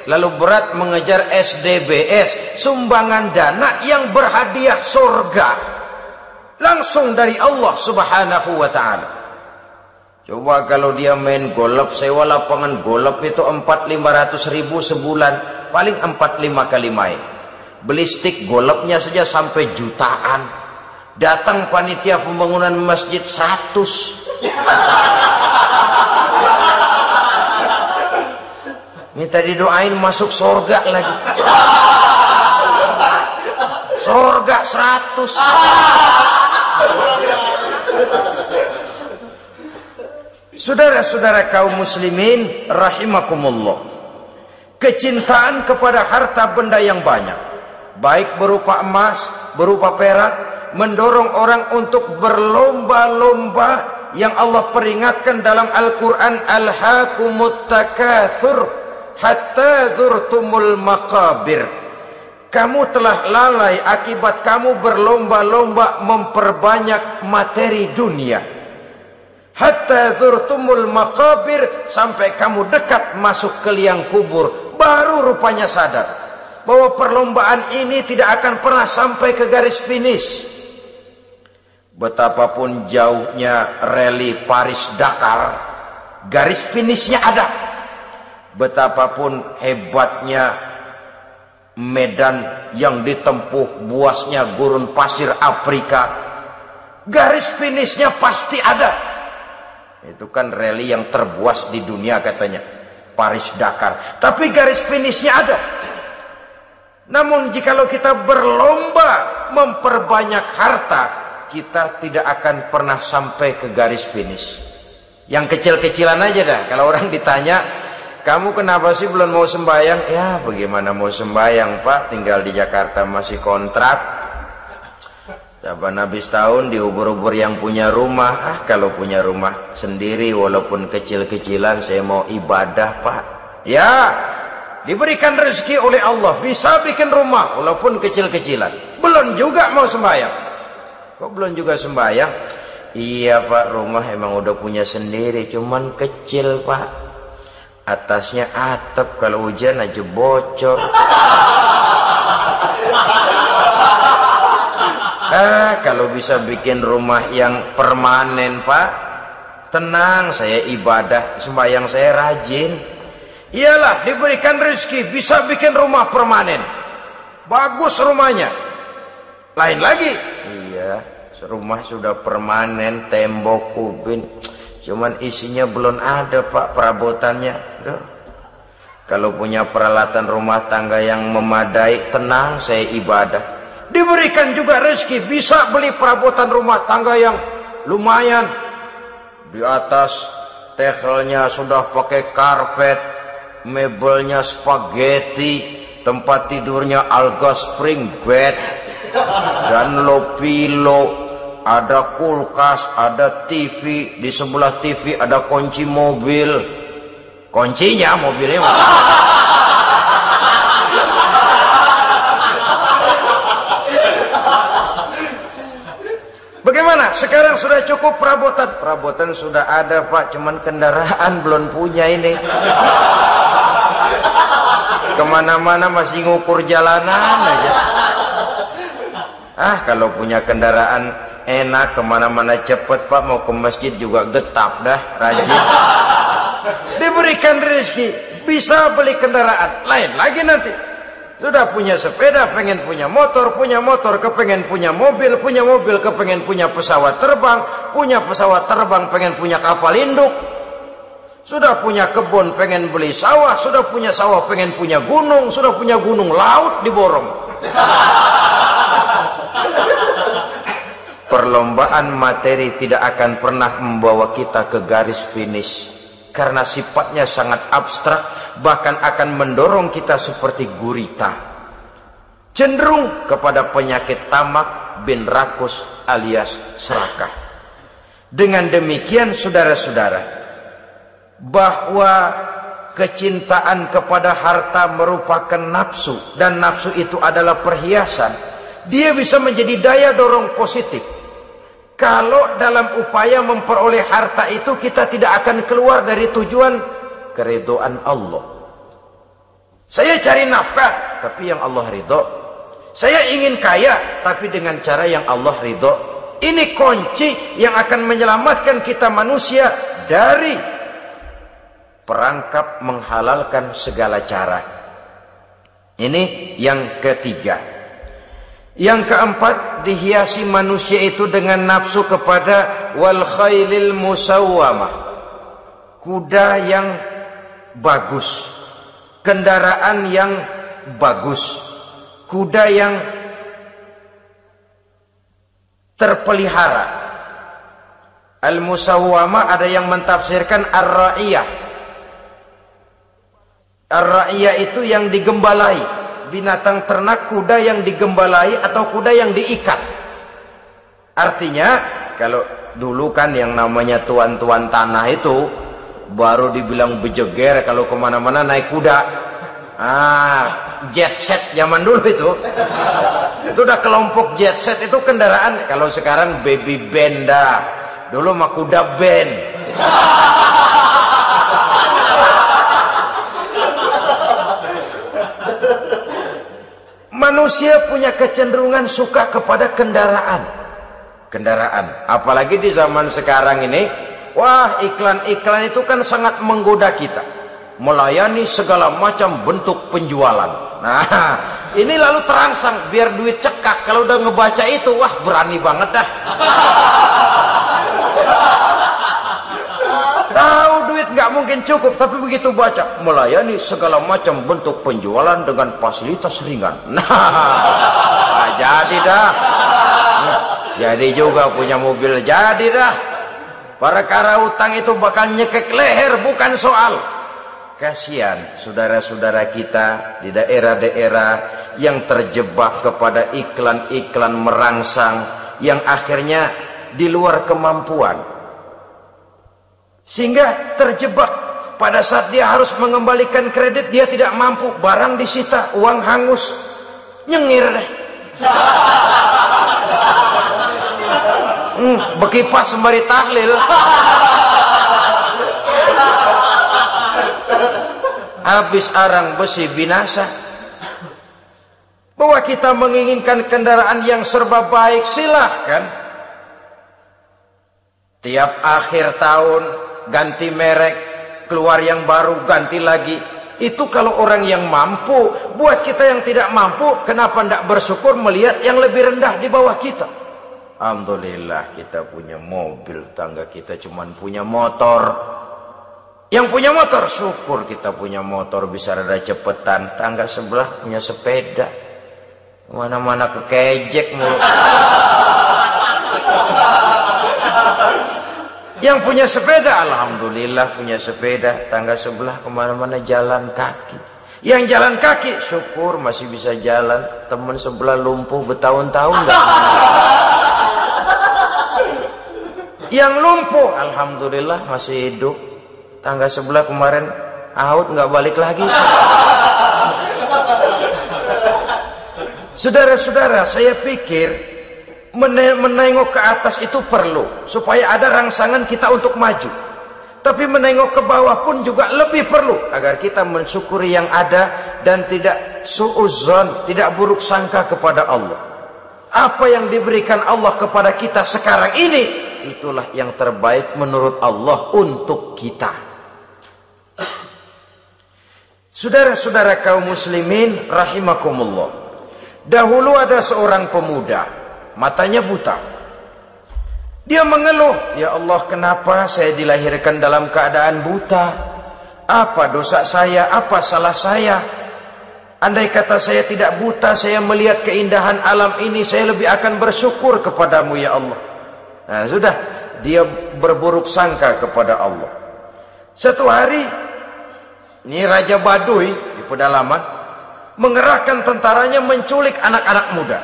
lalu berat mengejar SDBS, sumbangan dana yang berhadiah surga langsung dari Allah Subhanahu wa ta'ala. Coba kalau dia main golf, sewa lapangan golf itu 400-500 ribu sebulan, paling 4-5 kali main. Beli stick golfnya saja sampai jutaan. Datang panitia pembangunan masjid 100. Minta didoain masuk surga lagi. Surga 100. Saudara-saudara kaum muslimin rahimakumullah, kecintaan kepada harta benda yang banyak, baik berupa emas, berupa perak, mendorong orang untuk berlomba-lomba yang Allah peringatkan dalam Al-Quran, alhaakumut takatsur hatta zurtumul maqabir. Kamu telah lalai akibat kamu berlomba-lomba memperbanyak materi dunia. Hatta zurtumul maqabir, sampai kamu dekat masuk ke liang kubur, baru rupanya sadar bahwa perlombaan ini tidak akan pernah sampai ke garis finish. Betapapun jauhnya rally Paris-Dakar, garis finishnya ada. Betapapun hebatnya medan yang ditempuh, buasnya gurun pasir Afrika, garis finishnya pasti ada. Itu kan rally yang terbuas di dunia katanya, Paris-Dakar. Tapi garis finishnya ada. Namun jikalau kita berlomba memperbanyak harta, kita tidak akan pernah sampai ke garis finish. Yang kecil-kecilan aja dah. Kalau orang ditanya, kamu kenapa sih belum mau sembahyang? Ya bagaimana mau sembahyang Pak, tinggal di Jakarta masih kontrak. Saban habis tahun diubur-ubur yang punya rumah. Kalau punya rumah sendiri walaupun kecil-kecilan, saya mau ibadah Pak. Ya, diberikan rezeki oleh Allah, bisa bikin rumah walaupun kecil-kecilan. Belum juga mau sembahyang. Kok belum juga sembahyang? Iya Pak, rumah emang udah punya sendiri, cuman kecil Pak. Atasnya atap, kalau hujan aja bocor. Kalau bisa bikin rumah yang permanen Pak, tenang, saya ibadah, sembahyang saya rajin. Iyalah, diberikan rezeki bisa bikin rumah permanen, bagus rumahnya. Lain lagi, iya, rumah sudah permanen, tembok, kubin, cuman isinya belum ada Pak, perabotannya. Duh. Kalau punya peralatan rumah tangga yang memadai, tenang, saya ibadah. Diberikan juga rezeki bisa beli perabotan rumah tangga yang lumayan. Di atas tehelnya sudah pakai karpet, mebelnya spaghetti, tempat tidurnya alga spring bed dan low pillow, ada kulkas, ada TV, di sebelah TV ada kunci mobil. Kuncinya mobilnya bagaimana? Sekarang sudah cukup perabotan. Perabotan sudah ada Pak, cuman kendaraan belum punya ini. Kemana-mana masih ngukur jalanan aja. Kalau punya kendaraan enak, kemana-mana cepet Pak, mau ke masjid juga getap dah, rajin. Diberikan rezeki bisa beli kendaraan. Lain lagi nanti. Sudah punya sepeda, pengen punya motor, kepengen punya mobil, kepengen punya pesawat terbang, pengen punya kapal induk. Sudah punya kebun, pengen beli sawah, sudah punya sawah, pengen punya gunung, sudah punya gunung, laut diborong. Perlombaan materi tidak akan pernah membawa kita ke garis finish, karena sifatnya sangat abstrak, bahkan akan mendorong kita seperti gurita, cenderung kepada penyakit tamak bin rakus alias serakah. Dengan demikian saudara-saudara, bahwa kecintaan kepada harta merupakan nafsu, dan nafsu itu adalah perhiasan, dia bisa menjadi daya dorong positif. Kalau dalam upaya memperoleh harta itu kita tidak akan keluar dari tujuan keridhaan Allah. Saya cari nafkah tapi yang Allah ridho. Saya ingin kaya tapi dengan cara yang Allah ridho. Ini kunci yang akan menyelamatkan kita manusia dari perangkap menghalalkan segala cara. Ini yang ketiga. Yang keempat, dihiasi manusia itu dengan nafsu kepada wal khailil musawwamah, kuda yang bagus, kendaraan yang bagus, kuda yang terpelihara. Al-musawwamah ada yang mentafsirkan ar-ra'iyah. Ar-ra'iyah itu yang digembalai, binatang ternak, kuda yang digembalai atau kuda yang diikat. Artinya kalau dulu kan yang namanya tuan-tuan tanah itu baru dibilang bejeger kalau kemana-mana naik kuda. Jet set zaman dulu itu udah kelompok jet set, itu kendaraan. Kalau sekarang baby benda, dulu mah kuda band. Manusia punya kecenderungan suka kepada kendaraan. Apalagi di zaman sekarang ini, wah, iklan-iklan itu kan sangat menggoda kita, melayani segala macam bentuk penjualan. Nah, ini lalu terangsang biar duit cekak. Kalau udah ngebaca itu, wah, berani banget dah. Tahu duit nggak mungkin cukup, tapi begitu baca melayani segala macam bentuk penjualan dengan fasilitas ringan. Nah, jadi dah. Jadi juga punya mobil, jadi dah. Perkara utang itu bakal nyekek leher, bukan soal. Kasihan saudara-saudara kita di daerah-daerah yang terjebak kepada iklan-iklan merangsang, yang akhirnya di luar kemampuan, sehingga terjebak pada saat dia harus mengembalikan kredit, dia tidak mampu, barang disita, uang hangus, nyengir deh. Bekipas sembari tahlil. Habis arang besi binasa. Bahwa kita menginginkan kendaraan yang serba baik, silahkan. Tiap akhir tahun ganti merek, keluar yang baru, ganti lagi. Itu kalau orang yang mampu. Buat kita yang tidak mampu, kenapa tidak bersyukur melihat yang lebih rendah di bawah kita? Alhamdulillah kita punya mobil, tangga kita cuman punya motor. Yang punya motor, syukur kita punya motor bisa rada cepetan. Tangga sebelah punya sepeda, mana-mana kekejek mulu. Yang punya sepeda, alhamdulillah punya sepeda. Tangga sebelah kemana-mana jalan kaki. Yang jalan kaki, syukur masih bisa jalan. Teman sebelah lumpuh bertahun-tahun dah. Yang lumpuh, alhamdulillah masih hidup. Tangga sebelah kemarin out, nggak balik lagi. Saudara-saudara, saya pikir menengok ke atas itu perlu supaya ada rangsangan kita untuk maju. Tapi menengok ke bawah pun juga lebih perlu agar kita mensyukuri yang ada dan tidak suudzon, tidak buruk sangka kepada Allah. Apa yang diberikan Allah kepada kita sekarang ini, itulah yang terbaik menurut Allah untuk kita. Saudara-saudara kaum muslimin rahimakumullah. Dahulu ada seorang pemuda, matanya buta. Dia mengeluh, ya Allah, kenapa saya dilahirkan dalam keadaan buta? Apa dosa saya? Apa salah saya? Andai kata saya tidak buta, saya melihat keindahan alam ini, saya lebih akan bersyukur kepadamu ya Allah. Nah sudah, dia berburuk sangka kepada Allah. Satu hari, ini Raja Baduy di pedalaman mengerahkan tentaranya menculik anak-anak muda.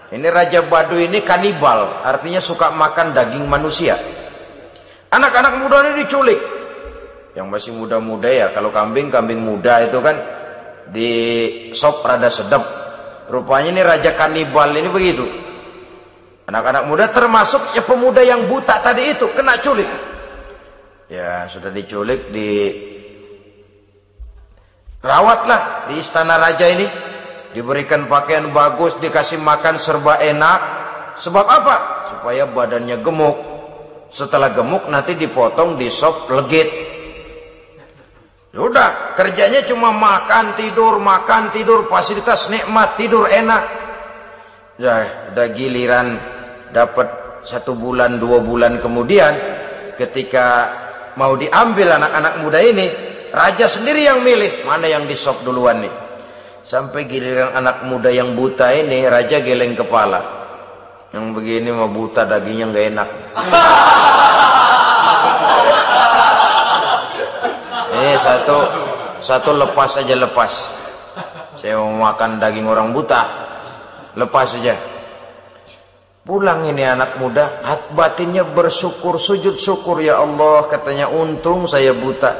Ini Raja Baduy ini kanibal, artinya suka makan daging manusia. Anak-anak muda ini diculik. Yang masih muda-muda ya, kalau kambing muda itu kan di sop rada sedap. Rupanya ini Raja kanibal ini begitu. Anak-anak muda termasuk ya pemuda yang buta tadi itu kena culik. Ya sudah diculik, rawatlah di istana raja ini, diberikan pakaian bagus, dikasih makan serba enak. Sebab apa? Supaya badannya gemuk. Setelah gemuk nanti dipotong di sop legit. Sudah, kerjanya cuma makan tidur, fasilitas nikmat, tidur enak. Udah giliran dapat 1 bulan 2 bulan kemudian, ketika mau diambil anak-anak muda ini, raja sendiri yang milih mana yang disop duluan nih. Sampai giliran anak muda yang buta ini, raja geleng kepala. Yang begini mah buta, dagingnya nggak enak. Ini satu lepas aja, lepas. Saya mau makan daging orang buta, lepas saja. Pulang ini anak muda, batinnya bersyukur, sujud syukur, ya Allah, katanya untung saya buta.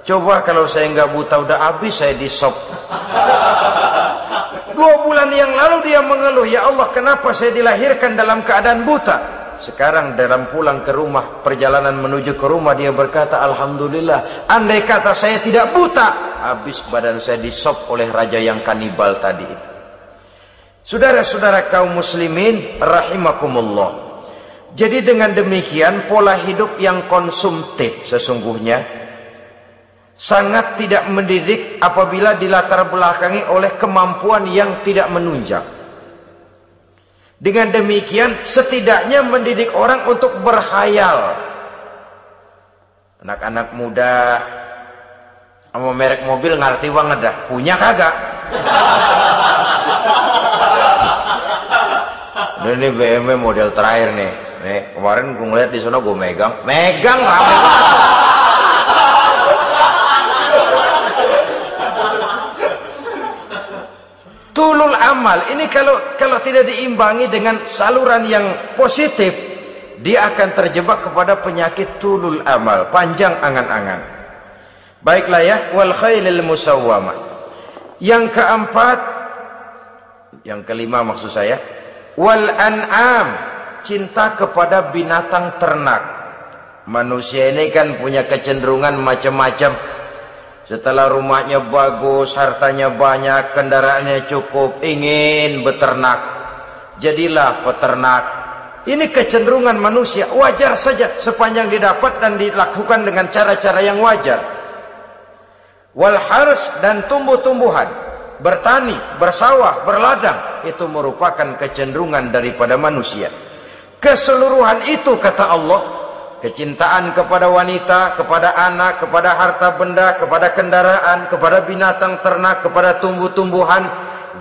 Coba kalau saya nggak buta udah habis saya disop. 2 bulan yang lalu dia mengeluh, ya Allah, kenapa saya dilahirkan dalam keadaan buta? Sekarang dalam pulang ke rumah, perjalanan menuju ke rumah, dia berkata, alhamdulillah, andai kata saya tidak buta, habis badan saya disop oleh raja yang kanibal tadi itu. Saudara-saudara kaum muslimin rahimakumullah. Jadi dengan demikian pola hidup yang konsumtif sesungguhnya sangat tidak mendidik apabila dilatar belakangi oleh kemampuan yang tidak menunjang. Dengan demikian setidaknya mendidik orang untuk berkhayal. Anak-anak muda sama merek mobil ngerti banget dah, punya kagak? Ini BMW model terakhir nih. Nih kemarin gue ngeliat di sana, gue megang rame banget. tulul amal ini kalau tidak diimbangi dengan saluran yang positif, dia akan terjebak kepada penyakit tulul amal, panjang angan-angan. Baiklah ya, wal khailil musawwamah. Yang keempat, yang kelima maksud saya, wal an'am, cinta kepada binatang ternak. Manusia ini kan punya kecenderungan macam-macam. Setelah rumahnya bagus, hartanya banyak, kendaraannya cukup, ingin beternak. Jadilah peternak. Ini kecenderungan manusia, wajar saja sepanjang didapat dan dilakukan dengan cara-cara yang wajar. Wal hars, dan tumbuh-tumbuhan, bertani, bersawah, berladang, itu merupakan kecenderungan daripada manusia. Keseluruhan itu kata Allah, kecintaan kepada wanita, kepada anak, kepada harta benda, kepada kendaraan, kepada binatang ternak, kepada tumbuh-tumbuhan,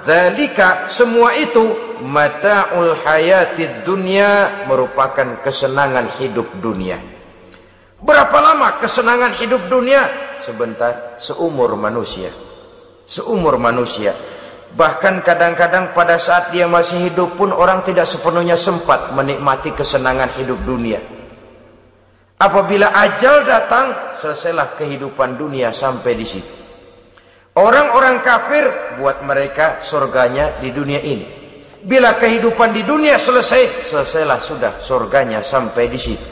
zalika, semua itu mata'ul hayatid dunya, merupakan kesenangan hidup dunia. Berapa lama kesenangan hidup dunia? Sebentar, seumur manusia. Seumur manusia. Bahkan kadang-kadang pada saat dia masih hidup pun orang tidak sepenuhnya sempat menikmati kesenangan hidup dunia. Apabila ajal datang, selesailah kehidupan dunia sampai di situ. Orang-orang kafir, buat mereka surganya di dunia ini. Bila kehidupan di dunia selesai, selesailah sudah surganya sampai di situ.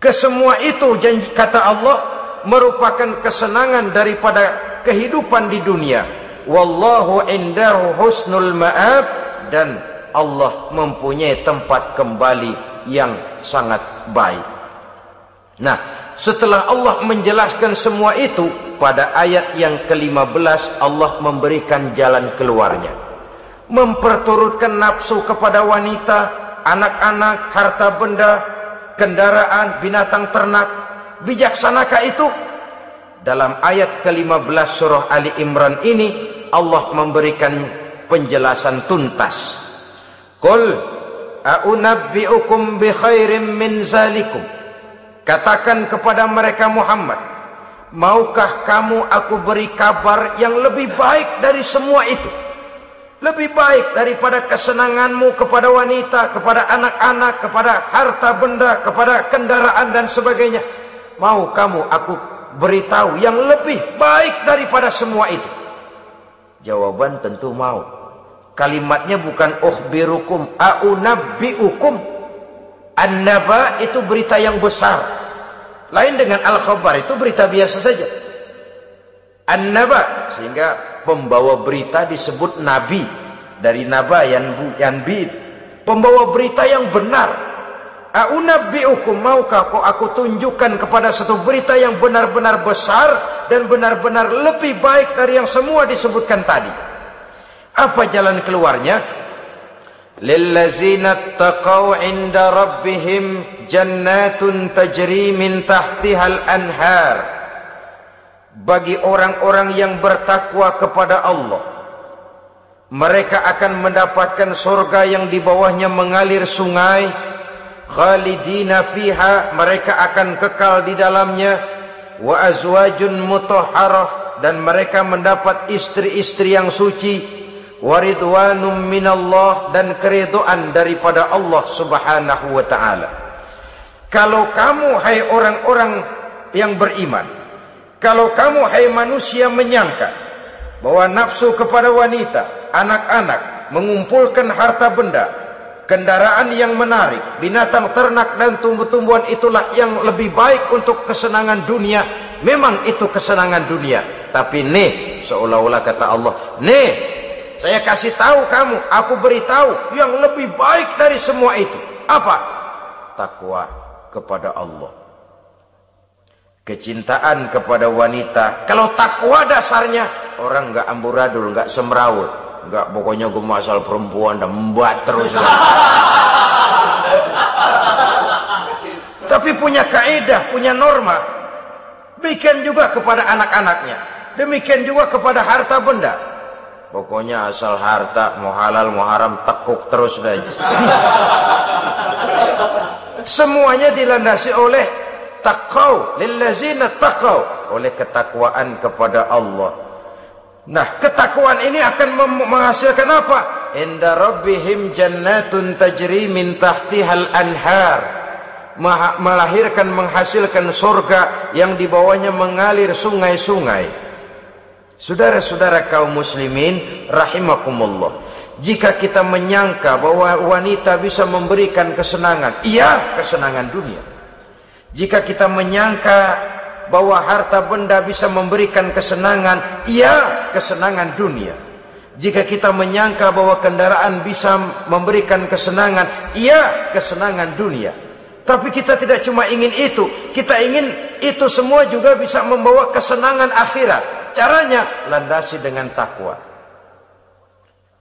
Kesemua itu janji kata Allah merupakan kesenangan daripada kehidupan di dunia. Wallahu indahu husnul ma'ab, dan Allah mempunyai tempat kembali yang sangat baik. Nah, setelah Allah menjelaskan semua itu, pada ayat yang ke-15 Allah memberikan jalan keluarnya. Memperturutkan nafsu kepada wanita, anak-anak, harta benda, kendaraan, binatang ternak. Bijaksanakah itu? Dalam ayat ke-15 surah Ali Imran ini Allah memberikan penjelasan tuntas. Qul a'unabbi'ukum bi khairim min zalikum. Katakan kepada mereka Muhammad, maukah kamu aku beri kabar yang lebih baik dari semua itu? Lebih baik daripada kesenanganmu kepada wanita, kepada anak-anak, kepada harta benda, kepada kendaraan dan sebagainya. Mau kamu aku beritahu yang lebih baik daripada semua itu? Jawaban tentu mau. Kalimatnya bukan ukhbirukum, a'unabbi'ukum. An-naba itu berita yang besar. Lain dengan al-khabar, itu berita biasa saja. An-naba, sehingga pembawa berita disebut nabi. Dari naba yanbi, pembawa berita yang benar. A'unabbi'ukum, maukah kau aku tunjukkan kepada satu berita yang benar-benar besar dan benar-benar lebih baik dari yang semua disebutkan tadi. Apa jalan keluarnya? Lillazina taqaw 'inda rabbihim jannatun tajri min tahtihal anhar. Bagi orang-orang yang bertakwa kepada Allah, mereka akan mendapatkan surga yang di bawahnya mengalir sungai. Khalidina fiha, mereka akan kekal di dalamnya. Wa azwajun mutahharah, dan mereka mendapat istri-istri yang suci. Wa ridwanum minallah, dan keridhaan daripada Allah subhanahu wa ta'ala. Kalau kamu hai orang-orang yang beriman, kalau kamu hai manusia menyangka bahwa nafsu kepada wanita, anak-anak, mengumpulkan harta benda, kendaraan yang menarik, binatang ternak dan tumbuh-tumbuhan itulah yang lebih baik untuk kesenangan dunia, memang itu kesenangan dunia. Tapi nih, seolah-olah kata Allah, nih saya kasih tahu kamu, aku beritahu yang lebih baik dari semua itu. Apa? Takwa kepada Allah, kecintaan kepada wanita. Kalau takwa dasarnya, orang nggak amburadul, nggak semrawut, nggak pokoknya gue masal perempuan dan membuat terus. Tapi punya kaidah, punya norma. Demikian juga kepada anak-anaknya, demikian juga kepada harta benda. Pokoknya asal harta, mau halal mau haram, tekuk terus saja. Semuanya dilandasi oleh taqaw, lillazina taqaw, oleh ketakwaan kepada Allah. Nah, ketakwaan ini akan menghasilkan apa? Inda rabbihim jannatun tajri min tahtihal anhar. Melahirkan, menghasilkan surga yang di bawahnya mengalir sungai-sungai. Saudara-saudara kaum muslimin rahimakumullah, jika kita menyangka bahwa wanita bisa memberikan kesenangan, iya, kesenangan dunia. Jika kita menyangka bahwa harta benda bisa memberikan kesenangan, iya, kesenangan dunia. Jika kita menyangka bahwa kendaraan bisa memberikan kesenangan, iya, kesenangan dunia. Tapi kita tidak cuma ingin itu, kita ingin itu semua juga bisa membawa kesenangan akhirat. Caranya landasi dengan takwa.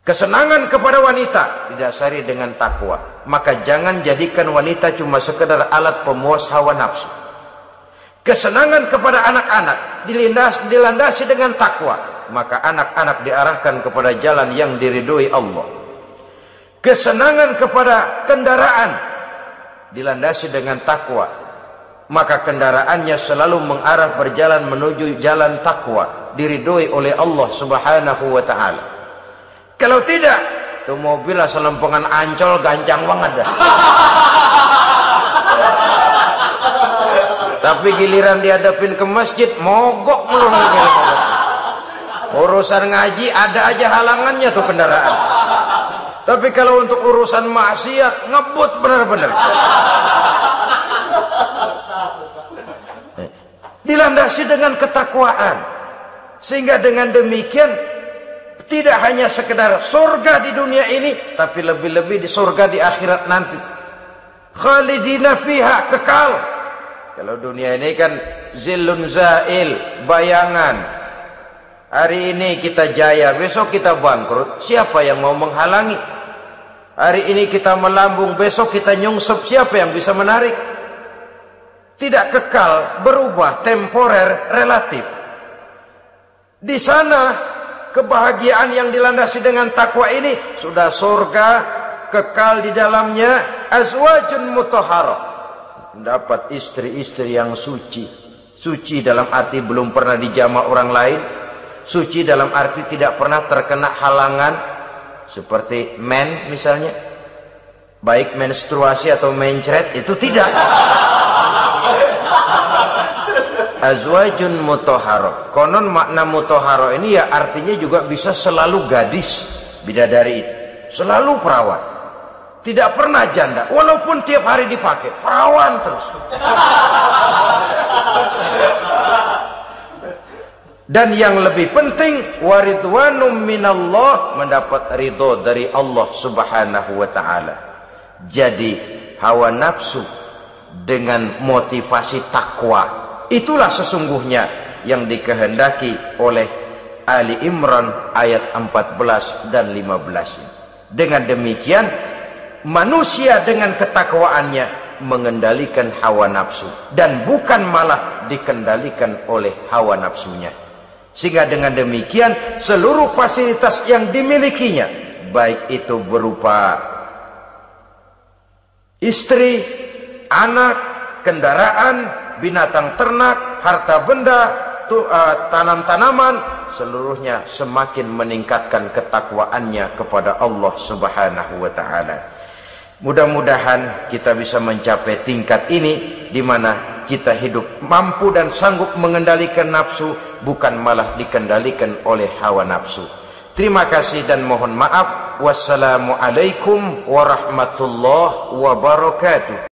Kesenangan kepada wanita didasari dengan takwa. Maka jangan jadikan wanita cuma sekedar alat pemuas hawa nafsu. Kesenangan kepada anak-anak dilandasi dengan takwa. Maka anak-anak diarahkan kepada jalan yang diridhoi Allah. Kesenangan kepada kendaraan dilandasi dengan takwa. Maka kendaraannya selalu mengarah berjalan menuju jalan takwa, diridhoi oleh Allah Subhanahu wa ta'ala. Kalau tidak, tuh mobil asal lempengan Ancol gancang banget dah. Tapi giliran dihadapin ke masjid, mogok mulu. Urusan ngaji ada aja halangannya tuh kendaraan. Tapi kalau untuk urusan maksiat, ngebut benar-benar. Dilandasi dengan ketakwaan. Sehingga dengan demikian tidak hanya sekedar surga di dunia ini, tapi lebih-lebih di surga di akhirat nanti. Khalidina fiha, kekal. Kalau dunia ini kan zillun zail, bayangan. Hari ini kita jaya, besok kita bangkrut. Siapa yang mau menghalangi? Hari ini kita melambung, besok kita nyungsep. Siapa yang bisa menarik? Tidak kekal, berubah, temporer, relatif. Di sana kebahagiaan yang dilandasi dengan takwa ini sudah surga, kekal di dalamnya, azwajun mutahharah. Mendapat istri-istri yang suci. Suci dalam arti belum pernah dijamah orang lain. Suci dalam arti tidak pernah terkena halangan. Seperti men misalnya, baik menstruasi atau mencret, itu tidak. Azwajun mutahharah. Konon makna mutahharah ini ya artinya juga bisa selalu gadis, bidadari itu. Selalu perawan. Tidak pernah janda, walaupun tiap hari dipakai, perawan terus. Dan yang lebih penting, waridwanum minallah, mendapat ridho dari Allah Subhanahu wa ta'ala. Jadi hawa nafsu dengan motivasi takwa, itulah sesungguhnya yang dikehendaki oleh Ali Imran ayat 14 dan 15. Dengan demikian manusia dengan ketakwaannya mengendalikan hawa nafsu dan bukan malah dikendalikan oleh hawa nafsunya. Sehingga dengan demikian seluruh fasilitas yang dimilikinya, baik itu berupa istri, anak, kendaraan, binatang ternak, harta benda, tanam-tanaman, seluruhnya semakin meningkatkan ketakwaannya kepada Allah Subhanahu wa ta'ala. Mudah-mudahan kita bisa mencapai tingkat ini, di mana kita hidup mampu dan sanggup mengendalikan nafsu, bukan malah dikendalikan oleh hawa nafsu. Terima kasih dan mohon maaf. Wassalamualaikum warahmatullahi wabarakatuh.